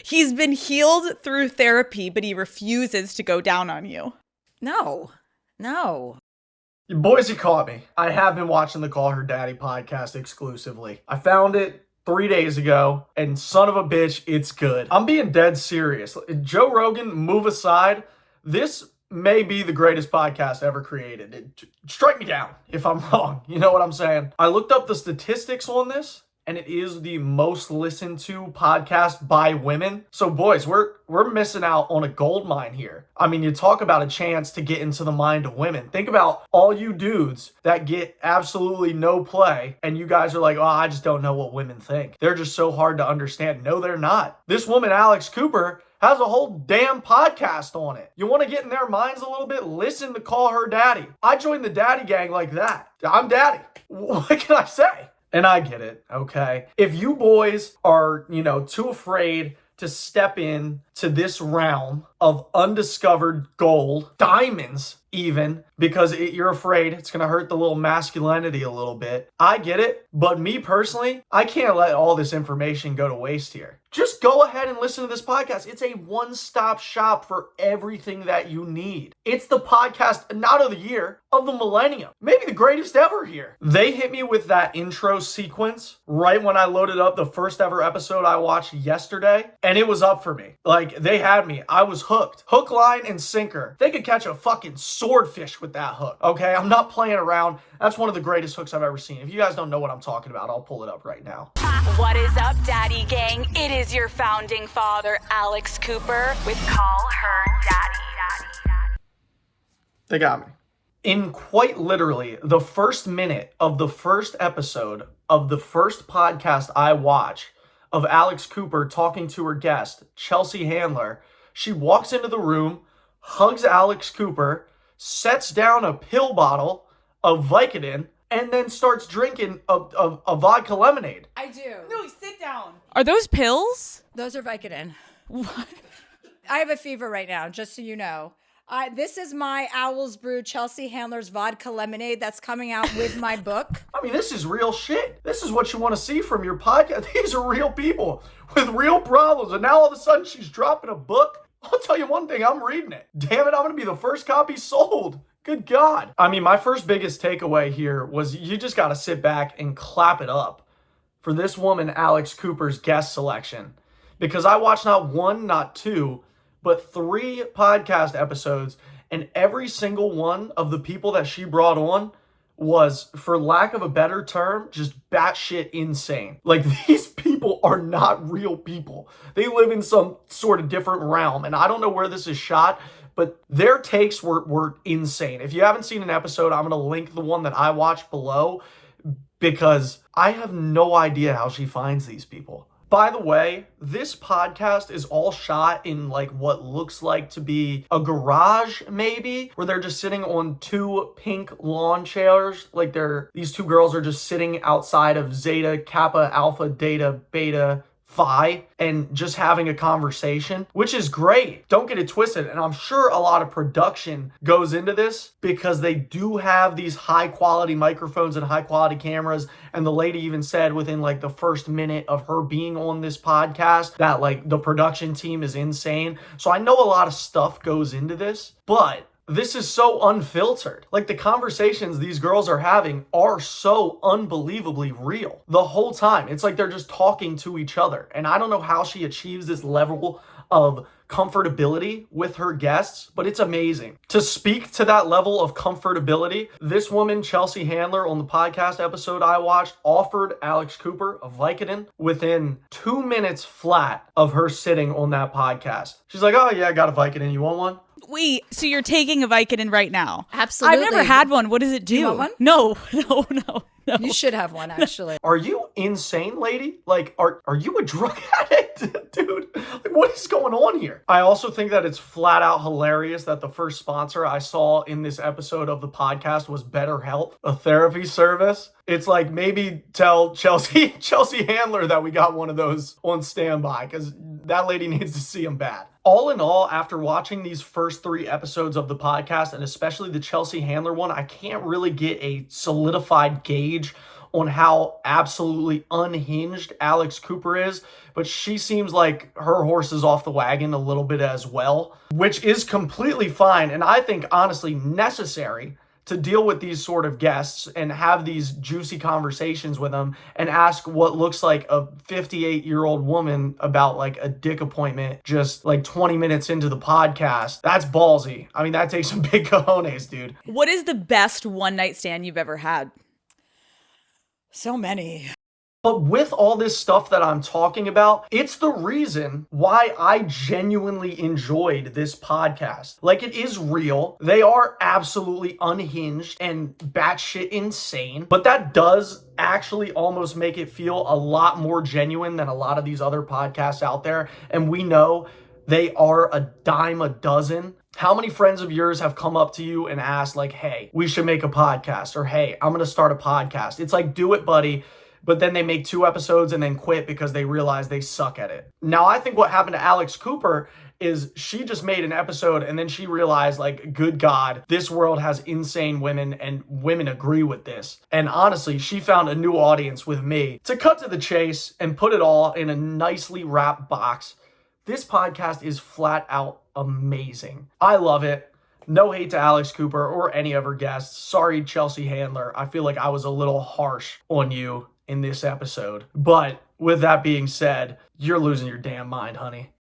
He's been healed through therapy, but he refuses to go down on you. No. Boise caught me. I have been watching the Call Her Daddy podcast exclusively. I found it 3 days ago, and son of a bitch, it's good. I'm being dead serious. Joe Rogan, move aside. This may be the greatest podcast ever created. Strike me down if I'm wrong. You know what I'm saying? I looked up the statistics on this, and it is the most listened to podcast by women. So boys, we're missing out on a gold mine here. I mean, you talk about a chance to get into the mind of women. Think about all you dudes that get absolutely no play, and you guys are like, oh, I just don't know what women think. They're just so hard to understand. No, they're not. This woman, Alex Cooper, has a whole damn podcast on it. You want to get in their minds a little bit? Listen to Call Her Daddy. I joined the daddy gang like that. I'm daddy. What can I say? And I get it, okay? If you boys are, too afraid to step in to this realm of undiscovered gold, diamonds even, because you're afraid it's going to hurt the little masculinity a little bit. I get it, but me personally, I can't let all this information go to waste here. Just go ahead and listen to this podcast. It's a one-stop shop for everything that you need. It's the podcast, not of the year, of the millennium. Maybe the greatest ever here. They hit me with that intro sequence right when I loaded up the first ever episode I watched yesterday, and it was up for me. Like, they had me. I was hooked. Hook, line, and sinker. They could catch a fucking swordfish with that hook, okay? I'm not playing around. That's one of the greatest hooks I've ever seen. If you guys don't know what I'm talking about, I'll pull it up right now. What is up, Daddy Gang? It is your founding father, Alex Cooper, with Call Her Daddy. They got me. In quite literally the first minute of the first episode of the first podcast I watch of Alex Cooper talking to her guest, Chelsea Handler, she walks into the room, hugs Alex Cooper, sets down a pill bottle of Vicodin, and then starts drinking a vodka lemonade. I do. No, sit down. Are those pills? Those are Vicodin. What? I have a fever right now, just so you know. This is my Owl's Brew Chelsea Handler's Vodka Lemonade that's coming out with my book. I mean, this is real shit. This is what you want to see from your podcast. These are real people with real problems. And now all of a sudden she's dropping a book. I'll tell you one thing, I'm reading it. Damn it, I'm going to be the first copy sold. Good God. I mean, my first biggest takeaway here was you just got to sit back and clap it up for this woman, Alex Cooper's guest selection. Because I watched not one, not two, but 3 podcast episodes, and every single one of the people that she brought on was, for lack of a better term, just batshit insane. Like, these people are not real people. They live in some sort of different realm, and I don't know where this is shot, but their takes were insane. If you haven't seen an episode, I'm going to link the one that I watched below, because I have no idea how she finds these people. By the way, this podcast is all shot in like what looks like to be a garage, maybe, where they're just sitting on 2 pink lawn chairs. Like these 2 girls are just sitting outside of Zeta, Kappa, Alpha, Beta, Beta, Phi, and just having a conversation, which is great. Don't get it twisted. And I'm sure a lot of production goes into this because they do have these high quality microphones and high quality cameras. And the lady even said within like the first minute of her being on this podcast that like the production team is insane. So I know a lot of stuff goes into this, but this is so unfiltered. Like, the conversations these girls are having are so unbelievably real the whole time. It's like they're just talking to each other. And I don't know how she achieves this level of comfortability with her guests, but it's amazing. To speak to that level of comfortability, this woman, Chelsea Handler, on the podcast episode I watched, offered Alex Cooper a Vicodin within 2 minutes flat of her sitting on that podcast. She's like, oh yeah, I got a Vicodin. You want one? Wait, so you're taking a Vicodin right now? Absolutely. I've never had one. What does it do? You want one? No. You should have one, actually. Are you insane, lady? Like, are you a drug addict? Dude, like, what is going on here? I also think that it's flat out hilarious that the first sponsor I saw in this episode of the podcast was BetterHelp, a therapy service. It's like, maybe tell Chelsea Handler that we got one of those on standby, because that lady needs to see him bad. All in all, after watching these first 3 episodes of the podcast, and especially the Chelsea Handler one, I can't really get a solidified gauge on how absolutely unhinged Alex Cooper is, but she seems like her horse is off the wagon a little bit as well, which is completely fine. And I think honestly necessary to deal with these sort of guests and have these juicy conversations with them and ask what looks like a 58-year-old woman about like a dick appointment just like 20 minutes into the podcast. That's ballsy. I mean, that takes some big cojones, dude. What is the best one night stand you've ever had? So many. But with all this stuff that I'm talking about, it's the reason why I genuinely enjoyed this podcast. Like, it is real. They are absolutely unhinged and batshit insane, but that does actually almost make it feel a lot more genuine than a lot of these other podcasts out there. And we know they are a dime a dozen. How many friends of yours have come up to you and asked like, hey, we should make a podcast, or hey, I'm going to start a podcast? It's like, do it, buddy. But then they make 2 episodes and then quit because they realize they suck at it. Now, I think what happened to Alex Cooper is she just made an episode and then she realized, like, good God, this world has insane women and women agree with this. And honestly, she found a new audience with me. To cut to the chase and put it all in a nicely wrapped box, this podcast is flat out amazing. I love it. No hate to Alex Cooper or any of her guests. Sorry, Chelsea Handler. I feel like I was a little harsh on you in this episode. But with that being said, you're losing your damn mind, honey.